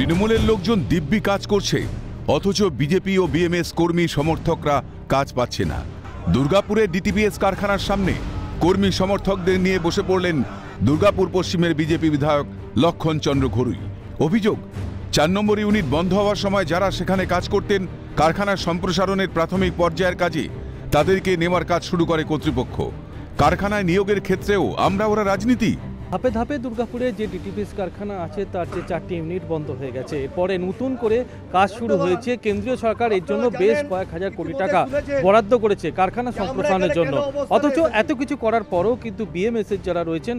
তৃণমূলের লোকজন দিব্যি কাজ করছে, অথচ বিজেপি ও বিএমএস কর্মী সমর্থকরা কাজ পাচ্ছে না। দুর্গাপুরের ডিটিপিএস কারখানার সামনে কর্মী সমর্থকদের নিয়ে বসে পড়লেন দুর্গাপুর পশ্চিমের বিজেপি বিধায়ক লক্ষণ চন্দ্র ঘরুই। অভিযোগ, 4 নম্বর ইউনিট বন্ধ হওয়ার সময় যারা সেখানে কাজ করতেন কারখানার সম্প্রসারণের প্রাথমিক পর্যায়ের কাজে, তাদেরকে নেওয়ার কাজ শুরু করে কর্তৃপক্ষ। কারখানায় নিয়োগের ক্ষেত্রেও ওরা রাজনীতি। ধাপে ধাপে দুর্গাপুরে যে ডিটিপিএস কারখানা আছে তার যে 4টি ইউনিট বন্ধ হয়ে গেছে, এরপরে নতুন করে কাজ শুরু হয়েছে। কেন্দ্রীয় সরকার এর জন্য বেশ কয়েক হাজার কোটি টাকা বরাদ্দ করেছে কারখানা সম্প্রসারণের জন্য। অথচ এত কিছু করার পরেও কিন্তু বিএমএস এর যারা রয়েছেন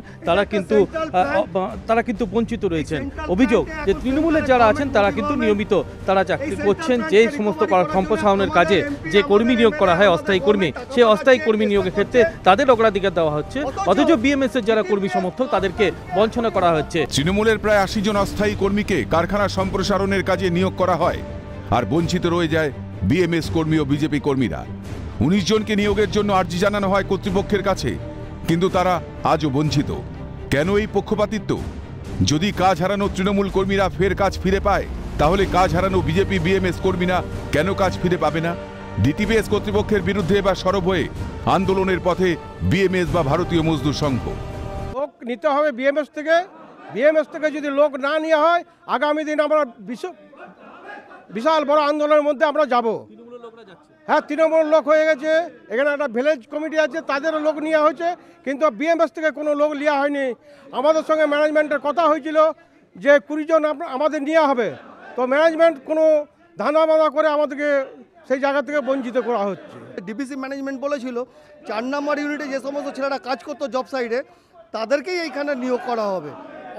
তারা কিন্তু বঞ্চিত রয়েছেন। অভিযোগ যে তৃণমূলের যারা আছেন তারা কিন্তু নিয়মিত তারা চাকরি করছেন। যে সমস্ত সম্প্রসারণের কাজে যে কর্মী নিয়োগ করা হয় অস্থায়ী কর্মী, সেই অস্থায়ী কর্মী নিয়োগের ক্ষেত্রে তাদের অগ্রাধিকার দেওয়া হচ্ছে, অথচ বিএমএস এর যারা কর্মী সমর্থক তাদেরকে বঞ্চনা করা হচ্ছে। তৃণমূলের প্রায় 80 জন অস্থায়ী কর্মীকে কারখানা সম্প্রসারণের কাজে নিয়োগ করা হয়, আর বঞ্চিত রয়ে যায় বিএমএস কর্মী ও বিজেপি কর্মীরা। 19 জনকে নিয়োগের জন্য আর্জি জানানো হয় কর্তৃপক্ষের কাছে, কিন্তু তারা আজও বঞ্চিত। কেন এই পক্ষপাতিত্ব? যদি কাজ হারানো তৃণমূল কর্মীরা ফের কাজ ফিরে পায়, তাহলে কাজ হারানো বিজেপি বিএমএস কর্মীরা কেন কাজ ফিরে পাবে না? ডিটিপিএস কর্তৃপক্ষের বিরুদ্ধে এবার সরব হয়ে আন্দোলনের পথে বিএমএস বা ভারতীয় মজদুর সংঘ। লোক নিতে হবে বিএমএস থেকে যদি লোক না নেওয়া হয়, আগামী দিন আমরা বিশাল বড় আন্দোলনের মধ্যে আমরা যাব। হ্যাঁ, তৃণমূল লোক হয়ে গেছে, এখানে একটা ভিলেজ কমিটি আছে, তাদেরও লোক নেওয়া হয়েছে, কিন্তু বিএমএস থেকে কোনো লোক নেওয়া হয়নি। আমাদের সঙ্গে ম্যানেজমেন্টের কথা হয়েছিল যে 20 জন আমাদের নেওয়া হবে, তো ম্যানেজমেন্ট কোনো ধাঁধা করে আমাদেরকে সেই জায়গা থেকে বঞ্চিত করা হচ্ছে। ডিপিসি ম্যানেজমেন্ট বলেছিল 4 নম্বর ইউনিটে যে সমস্ত ছেলেরা কাজ করতো জব সাইডে, তাদেরকেই এইখানে নিয়োগ করা হবে।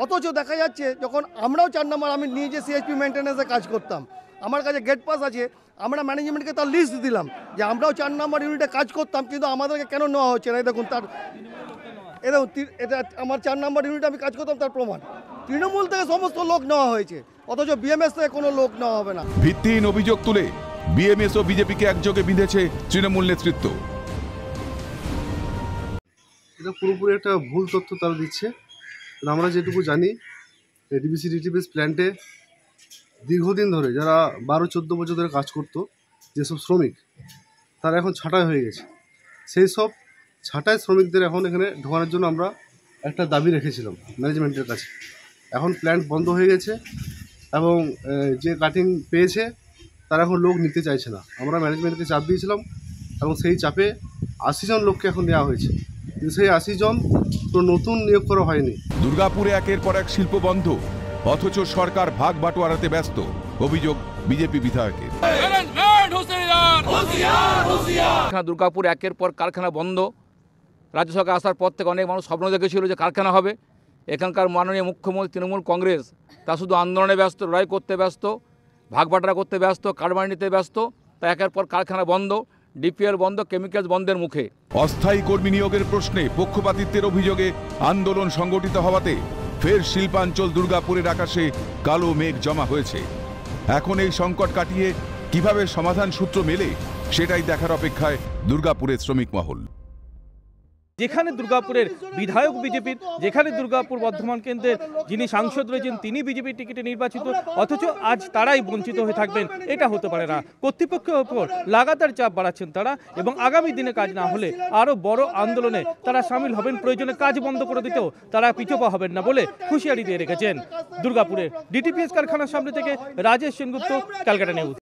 অথচ দেখা যাচ্ছে যখন আমরাও 4 নম্বর, আমি নিজে সিএইচপি মেনটেন্যান্সে কাজ করতাম, আমার কাছে গেট পাস আছে, আমরা ম্যানেজমেন্টকে তার লিস্ট দিলাম যে আমরাও 4 নম্বর ইউনিটে কাজ করতাম, কিন্তু আমাদেরকে কেন নেওয়া হচ্ছে না। দেখুন এটা আমার 4 নম্বর ইউনিটে আমি কাজ করতাম, তার প্রমাণ। তৃণমূল থেকে সমস্ত লোক নেওয়া হয়েছে, অথচ বিএমএস থেকে কোনো লোক নেওয়া হবে না। ভিত্তিহীন অভিযোগ তুলে বিএমএস ও বিজেপিকে একযোগে বিঁধেছে তৃণমূল নেতৃত্ব। এটা পুরোপুরি একটা ভুল তথ্য তারা দিচ্ছে। আমরা যেটুকু জানি, ডিবিসি ডিটিপিএস প্ল্যান্টে দীর্ঘদিন ধরে যারা 12-14 বছর ধরে কাজ করতো যেসব শ্রমিক, তারা এখন ছাঁটাই হয়ে গেছে। সেই সব ছাঁটাই শ্রমিকদের এখন এখানে ঢোকানোর জন্য আমরা একটা দাবি রেখেছিলাম ম্যানেজমেন্টের কাছে। এখন প্ল্যান্ট বন্ধ হয়ে গেছে এবং যে কাটিং পেয়েছে তারা এখন লোক নিতে চাইছে না। আমরা ম্যানেজমেন্টকে চাপ দিয়েছিলাম এবং সেই চাপে 80 জন লোককে এখন নেওয়া হয়েছে, কিন্তু সেই 80 জন তো নতুন নিয়োগ করা হয়নি। দুর্গাপুরে একের পর এক শিল্প বন্ধ, অথচ সরকার ভাগ বাটোয়ারাতে ব্যস্ত। অভিযোগ বিজেপি বিধায়কের। দুর্গাপুর একের পর কারখানা বন্ধ। রাজ্য সরকার আসার পর থেকে অনেক মানুষ স্বপ্ন দেখেছিল যে কারখানা হবে। এখানকার মাননীয় মুখ্যমন্ত্রী তৃণমূল কংগ্রেস তা শুধু আন্দোলনে ব্যস্ত, লড়াই করতে ব্যস্ত, ভাগ বাটোয়ারা করতে ব্যস্ত, কারবার নিতে ব্যস্ত। তা একের পর কারখানা বন্ধ, ডিপিএল বন্ধ, কেমিক্যালস বন্ধের মুখে। অস্থায়ী কর্মী নিয়োগের প্রশ্নে পক্ষপাতিত্বের অভিযোগে আন্দোলন সংগঠিত হওয়াতে ফের শিল্পাঞ্চল দুর্গাপুরের আকাশে কালো মেঘ জমা হয়েছে। এখন এই সংকট কাটিয়ে কিভাবে সমাধান সূত্র মেলে, সেটাই দেখার অপেক্ষায় দুর্গাপুরের শ্রমিক মহল। যেখানে দুর্গাপুরের বিধায়ক বিজেপির, যেখানে দুর্গাপুর বর্ধমান কেন্দ্রের যিনি সাংসদ রয়েছেন তিনি বিজেপির টিকিটে নির্বাচিত, অথচ আজ তারাই বঞ্চিত হয়ে থাকবেন, এটা হতে পারে না। কর্তৃপক্ষের ওপর লাগাতার চাপ বাড়াচ্ছেন তারা, এবং আগামী দিনে কাজ না হলে আরও বড় আন্দোলনে তারা সামিল হবেন। প্রয়োজনে কাজ বন্ধ করে দিতেও তারা পিছপা হবেন না বলে হুঁশিয়ারি দিয়ে রেখেছেন। দুর্গাপুরের ডিটিপিএস কারখানার সামনে থেকে রাজেশ সেনগুপ্ত, ক্যালকাটা নিউজ।